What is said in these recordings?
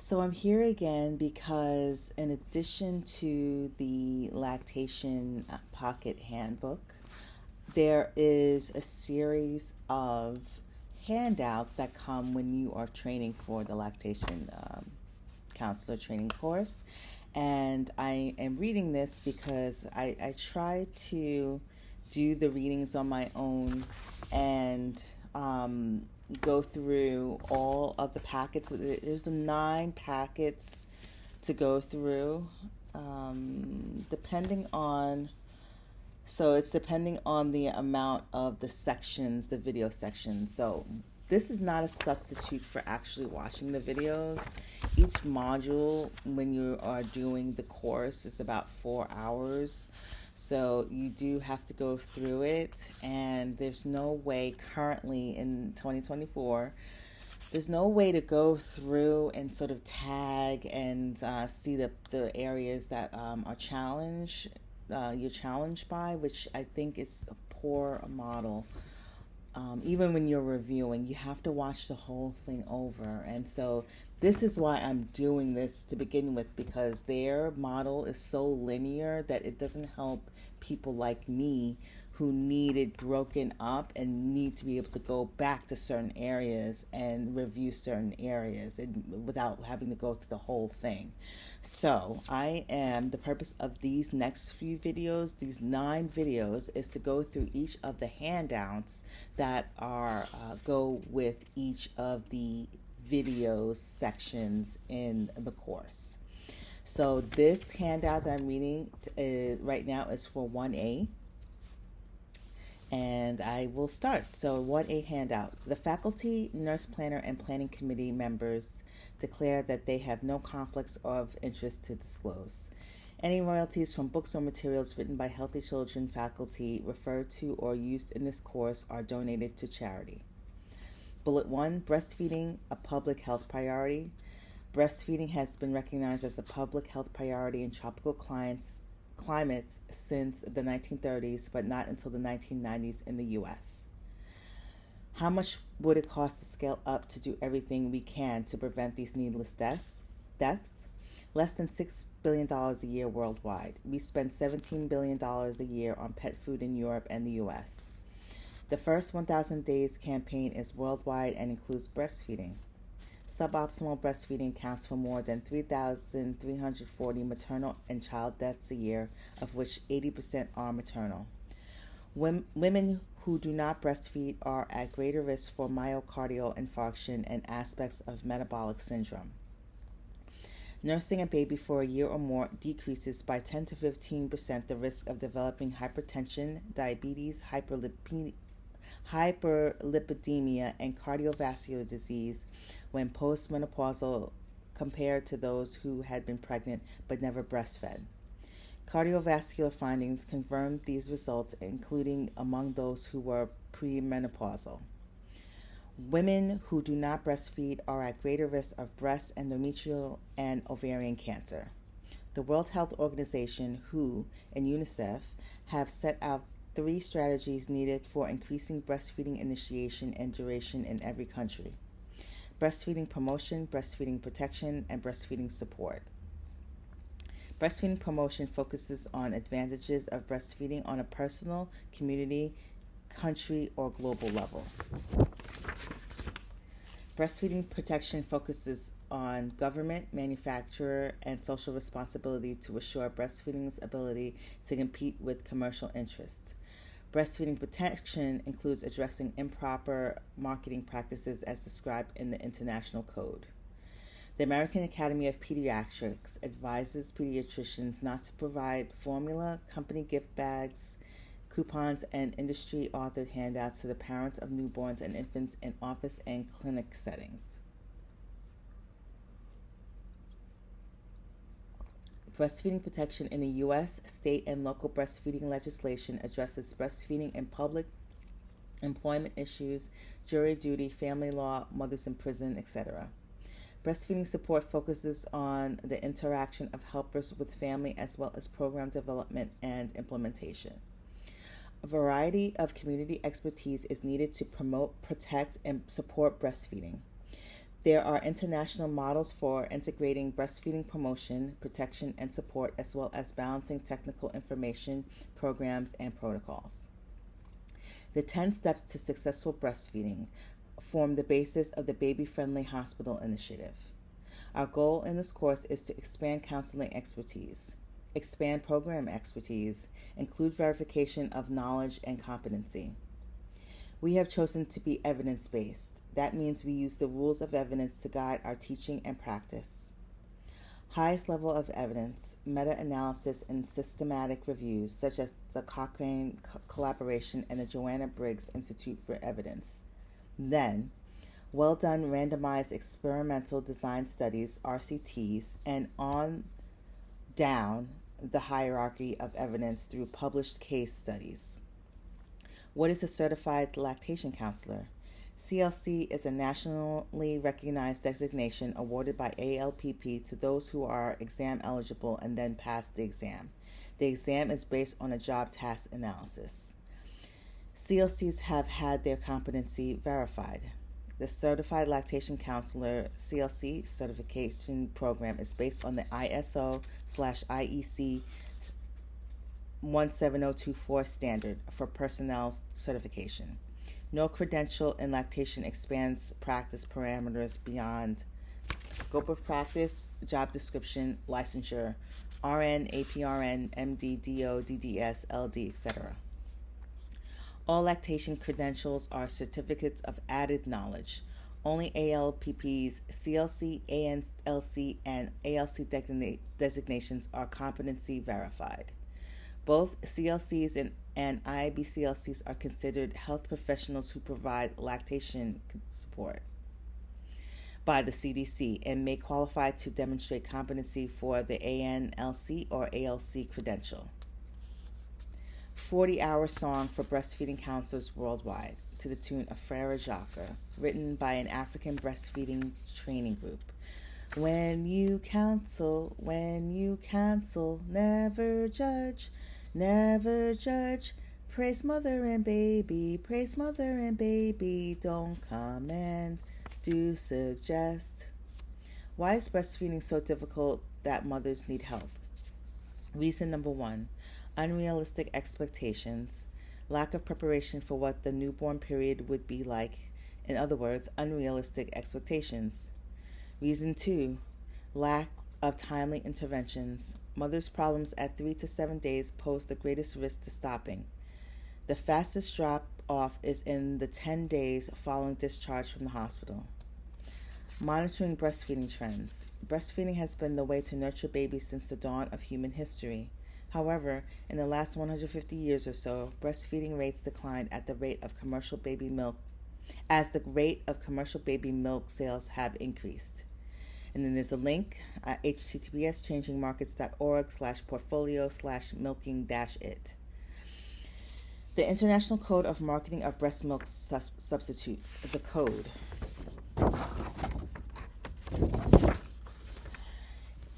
So I'm here again because, in addition to the Lactation Pocket Handbook, there is a series of handouts that come when you are training for the lactation counselor training course. And I am reading this because I try to do the readings on my own and go through all of the packets. There's 9 packets to go through, depending on so it's depending on the amount of the sections, the video sections. So this is not a substitute for actually watching the videos. Each module, when you are doing the course, is about 4 hours. So you do have to go through it, and there's no way currently in 2024, there's no way to go through and sort of tag and see the areas that are you're challenged by, which I think is a poor model. Even when you're reviewing, you have to watch the whole thing over. And so this is why I'm doing this to begin with, because their model is so linear that it doesn't help people like me who need it broken up and need to be able to go back to certain areas and review certain areas without having to go through the whole thing. So the purpose of these next few videos, these 9 videos, is to go through each of the handouts that are go with each of the video sections in the course. So this handout that I'm reading right now is for 1A. And I will start. So 1A handout. The faculty, nurse planner, and planning committee members declare that they have no conflicts of interest to disclose. Any royalties from books or materials written by Healthy Children faculty referred to or used in this course are donated to charity. Bullet 1, breastfeeding, a public health priority. Breastfeeding has been recognized as a public health priority in tropical climates since the 1930s, but not until the 1990s in the U.S. How much would it cost to scale up to do everything we can to prevent these needless deaths? Less than $6 billion a year worldwide. We spend $17 billion a year on pet food in Europe and the U.S. The first 1,000 days campaign is worldwide and includes breastfeeding. Suboptimal breastfeeding accounts for more than 3,340 maternal and child deaths a year, of which 80% are maternal. Women who do not breastfeed are at greater risk for myocardial infarction and aspects of metabolic syndrome. Nursing a baby for a year or more decreases by 10 to 15% the risk of developing hypertension, diabetes, hyperlipidemia, and cardiovascular disease when postmenopausal compared to those who had been pregnant but never breastfed. Cardiovascular findings confirmed these results, including among those who were premenopausal. Women who do not breastfeed are at greater risk of breast, endometrial, and ovarian cancer. The World Health Organization, WHO, and UNICEF have set out 3 strategies needed for increasing breastfeeding initiation and duration in every country: breastfeeding promotion, breastfeeding protection, and breastfeeding support. Breastfeeding promotion focuses on advantages of breastfeeding on a personal, community, country, or global level. Breastfeeding protection focuses on government, manufacturer, and social responsibility to assure breastfeeding's ability to compete with commercial interests. Breastfeeding protection includes addressing improper marketing practices as described in the International Code. The American Academy of Pediatrics advises pediatricians not to provide formula, company gift bags, coupons, and industry-authored handouts to the parents of newborns and infants in office and clinic settings. Breastfeeding protection in the U.S., state, and local breastfeeding legislation addresses breastfeeding in public, employment issues, jury duty, family law, mothers in prison, etc. Breastfeeding support focuses on the interaction of helpers with family as well as program development and implementation. A variety of community expertise is needed to promote, protect, and support breastfeeding. There are international models for integrating breastfeeding promotion, protection, and support, as well as balancing technical information, programs, and protocols. The 10 steps to successful breastfeeding form the basis of the Baby Friendly Hospital Initiative. Our goal in this course is to expand counseling expertise, expand program expertise, include verification of knowledge and competency. We have chosen to be evidence-based. That means we use the rules of evidence to guide our teaching and practice. Highest level of evidence, meta-analysis, and systematic reviews, such as the Cochrane collaboration and the Joanna Briggs Institute for Evidence. Then, well-done randomized experimental design studies, RCTs, and on down the hierarchy of evidence through published case studies. What is a certified lactation counselor? CLC is a nationally recognized designation awarded by ALPP to those who are exam eligible and then pass the exam. The exam is based on a job task analysis. CLCs have had their competency verified. The Certified Lactation Counselor CLC certification program is based on the ISO/IEC 17024 standard for personnel certification. No credential in lactation expands practice parameters beyond scope of practice, job description, licensure, RN, APRN, MD, DO, DDS, LD, etc. All lactation credentials are certificates of added knowledge. Only ALPP's CLC, ANLC, and ALC designations are competency verified. Both CLCs and IBCLCs are considered health professionals who provide lactation support by the CDC and may qualify to demonstrate competency for the ANLC or ALC credential. 40-hour song for breastfeeding counselors worldwide to the tune of Frere Jacques, written by an African breastfeeding training group. When you counsel, never judge, never judge. Praise mother and baby, don't command, do suggest. Why is breastfeeding so difficult that mothers need help? Reason number 1, unrealistic expectations, lack of preparation for what the newborn period would be like. In other words, unrealistic expectations. Reason 2, lack of timely interventions. Mothers' problems at 3 to 7 days pose the greatest risk to stopping. The fastest drop off is in the 10 days following discharge from the hospital. Monitoring breastfeeding trends. Breastfeeding has been the way to nurture babies since the dawn of human history. However, in the last 150 years or so, breastfeeding rates declined at the rate of commercial baby milk sales have increased. And then there's a link, https changingmarkets.org/portfolio/milking-it. The International Code of Marketing of Breast Milk Substitutes, the code,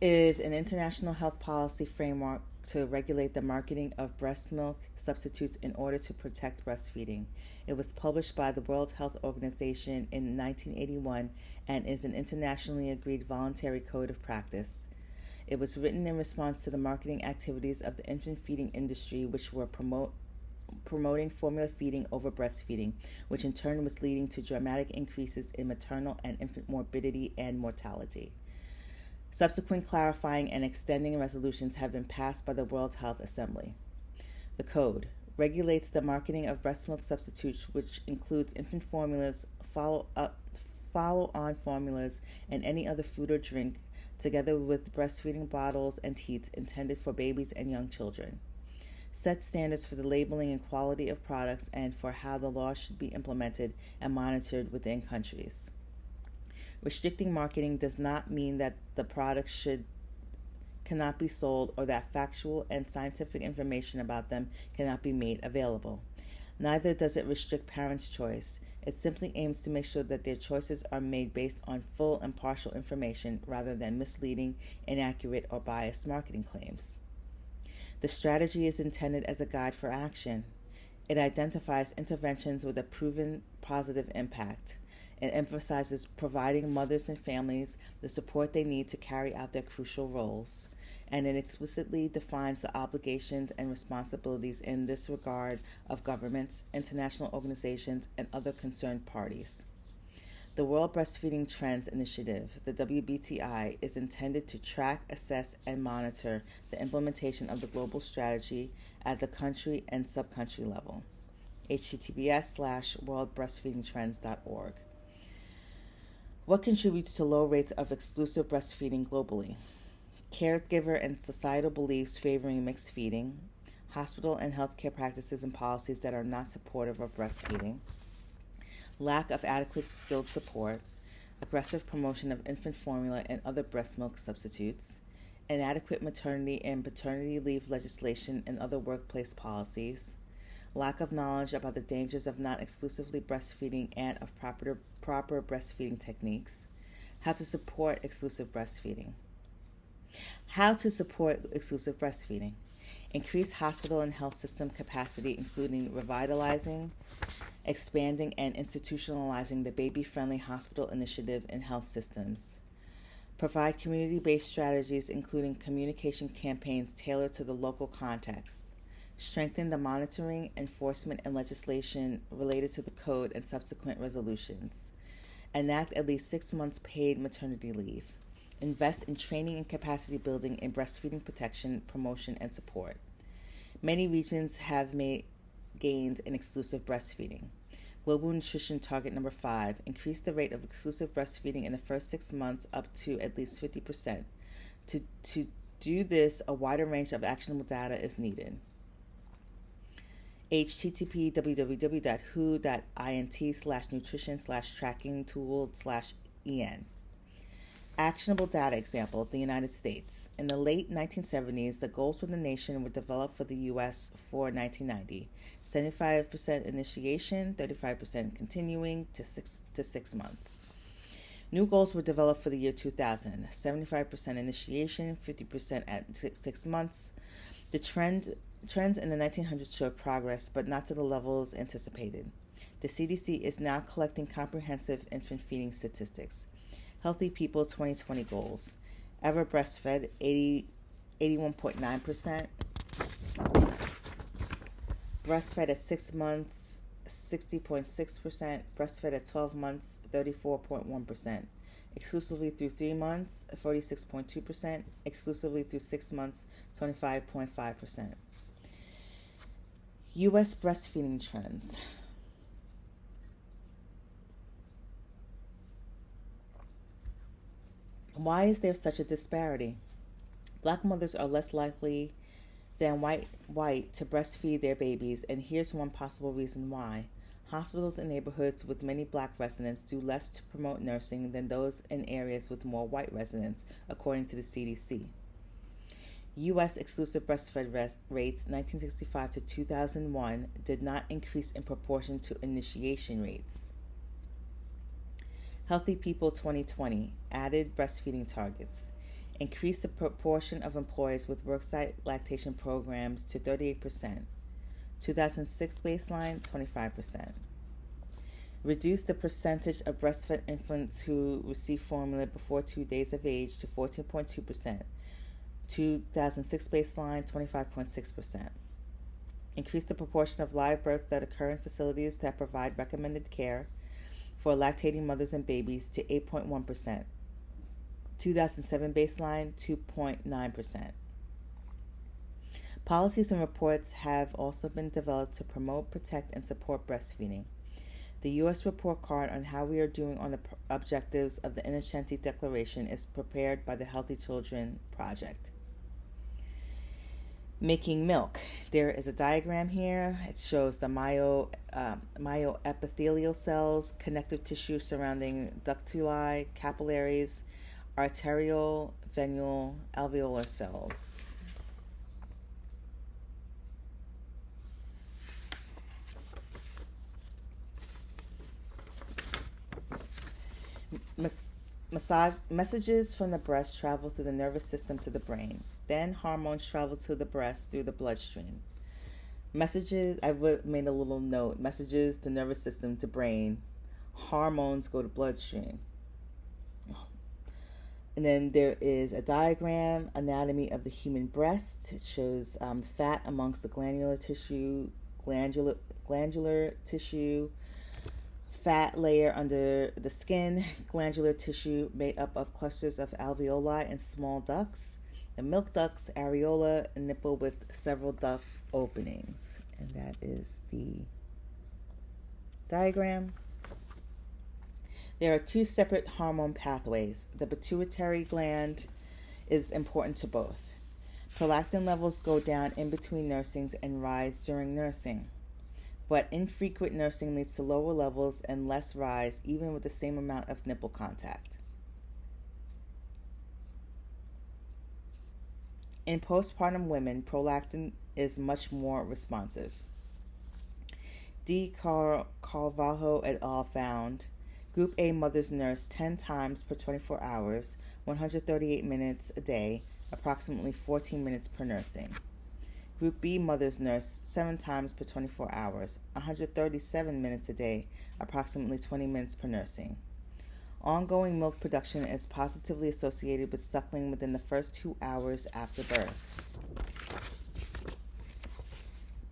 is an international health policy framework to regulate the marketing of breast milk substitutes in order to protect breastfeeding. It was published by the World Health Organization in 1981 and is an internationally agreed voluntary code of practice. It was written in response to the marketing activities of the infant feeding industry, which were promoting formula feeding over breastfeeding, which in turn was leading to dramatic increases in maternal and infant morbidity and mortality. Subsequent clarifying and extending resolutions have been passed by the World Health Assembly. The code regulates the marketing of breast milk substitutes, which includes infant formulas, follow-on formulas, and any other food or drink, together with breastfeeding bottles and teats intended for babies and young children. Sets standards for the labeling and quality of products and for how the law should be implemented and monitored within countries. Restricting marketing does not mean that the products cannot be sold or that factual and scientific information about them cannot be made available. Neither does it restrict parents' choice. It simply aims to make sure that their choices are made based on full and partial information rather than misleading, inaccurate, or biased marketing claims. The strategy is intended as a guide for action. It identifies interventions with a proven positive impact. and emphasizes providing mothers and families the support they need to carry out their crucial roles. And it explicitly defines the obligations and responsibilities in this regard of governments, international organizations, and other concerned parties. The World Breastfeeding Trends Initiative, the WBTI, is intended to track, assess, and monitor the implementation of the global strategy at the country and subcountry level. https:/worldbreastfeedingtrends.org. What contributes to low rates of exclusive breastfeeding globally? Caregiver and societal beliefs favoring mixed feeding, hospital and healthcare practices and policies that are not supportive of breastfeeding, lack of adequate skilled support, aggressive promotion of infant formula and other breast milk substitutes, inadequate maternity and paternity leave legislation and other workplace policies, lack of knowledge about the dangers of not exclusively breastfeeding and of proper breastfeeding techniques, how to support exclusive breastfeeding. How to support exclusive breastfeeding. Increase hospital and health system capacity, including revitalizing, expanding, and institutionalizing the baby-friendly hospital initiative in health systems. Provide community-based strategies, including communication campaigns tailored to the local context. Strengthen the monitoring, enforcement, and legislation related to the code and subsequent resolutions. Enact at least 6 months paid maternity leave. Invest in training and capacity building in breastfeeding protection, promotion, and support. Many regions have made gains in exclusive breastfeeding. Global Nutrition Target Number 5, increase the rate of exclusive breastfeeding in the first 6 months up to at least 50%. To do this, a wider range of actionable data is needed. http://who.int/nutrition/tracking-tool/en. Actionable data example, the United States. In the late 1970s, the goals for the nation were developed for the U.S. for 1990. 75% initiation, 35% continuing to 6 months. New goals were developed for the year 2000. 75% initiation, 50% at 6 months. The trends in the 1900s showed progress, but not to the levels anticipated. The CDC is now collecting comprehensive infant feeding statistics. Healthy People 2020 goals. Ever breastfed, 81.9%. Breastfed at 6 months, 60.6%. Breastfed at 12 months, 34.1%. Exclusively through 3 months, 46.2%. Exclusively through 6 months, 25.5%. U.S. breastfeeding trends. Why is there such a disparity? Black mothers are less likely than white to breastfeed their babies, and here's one possible reason why. Hospitals in neighborhoods with many black residents do less to promote nursing than those in areas with more white residents, according to the CDC. U.S. exclusive breastfed rates 1965 to 2001 did not increase in proportion to initiation rates. Healthy People 2020 added breastfeeding targets. Increased the proportion of employers with worksite lactation programs to 38%. 2006 baseline, 25%. Reduced the percentage of breastfed infants who receive formula before 2 days of age to 14.2%. 2006 baseline, 25.6%. Increase the proportion of live births that occur in facilities that provide recommended care for lactating mothers and babies to 8.1%. 2007 baseline, 2.9%. Policies and reports have also been developed to promote, protect, and support breastfeeding. The U.S. report card on how we are doing on the objectives of the Innocenti Declaration is prepared by the Healthy Children Project. Making milk. There is a diagram here. It shows the myoepithelial cells, connective tissue surrounding ductuli, capillaries, arterial, venule, alveolar cells. Messages from the breast travel through the nervous system to the brain. Then hormones travel to the breast through the bloodstream. Messages, I made a little note, messages to nervous system to brain. hormones go to bloodstream. And then there is a diagram, anatomy of the human breast. It shows fat amongst the glandular tissue, fat layer under the skin, glandular tissue made up of clusters of alveoli and small ducts, the milk ducts, areola, and nipple with several duct openings. And that is the diagram. There are two separate hormone pathways. The pituitary gland is important to both. Prolactin levels go down in between nursings and rise during nursing. But infrequent nursing leads to lower levels and less rise, even with the same amount of nipple contact. In postpartum women, prolactin is much more responsive. D. Carvalho et al. Found Group A mothers nurse 10 times per 24 hours, 138 minutes a day, approximately 14 minutes per nursing. Group B mothers nurse 7 times per 24 hours, 137 minutes a day, approximately 20 minutes per nursing. Ongoing milk production is positively associated with suckling within the first 2 hours after birth.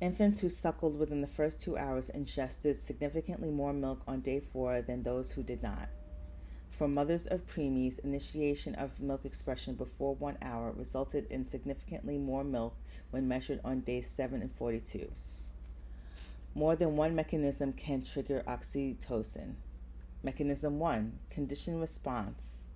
Infants who suckled within the first 2 hours ingested significantly more milk on day 4 than those who did not. For mothers of preemies, initiation of milk expression before 1 hour resulted in significantly more milk when measured on days 7 and 42. More than one mechanism can trigger oxytocin. Mechanism 1, conditioned response,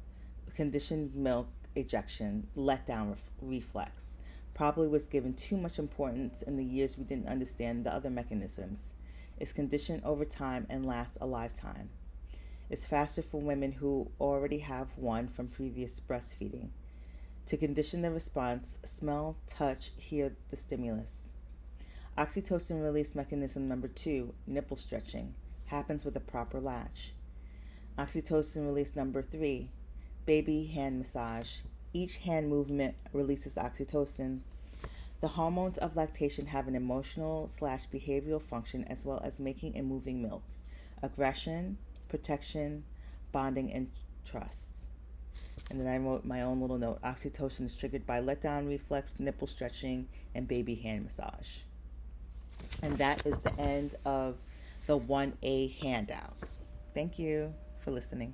conditioned milk ejection, letdown reflex. Probably was given too much importance in the years we didn't understand the other mechanisms. Is conditioned over time and lasts a lifetime. Is faster for women who already have one from previous breastfeeding. To condition the response, smell, touch, hear the stimulus. Oxytocin release mechanism number 2, nipple stretching, happens with a proper latch. Oxytocin release number 3, baby hand massage. Each hand movement releases oxytocin. The hormones of lactation have an emotional/behavioral function as well as making and moving milk, aggression, protection, bonding, and trust. And then I wrote my own little note. Oxytocin is triggered by letdown reflex, nipple stretching, and baby hand massage. And that is the end of the 1A handout. Thank you for listening.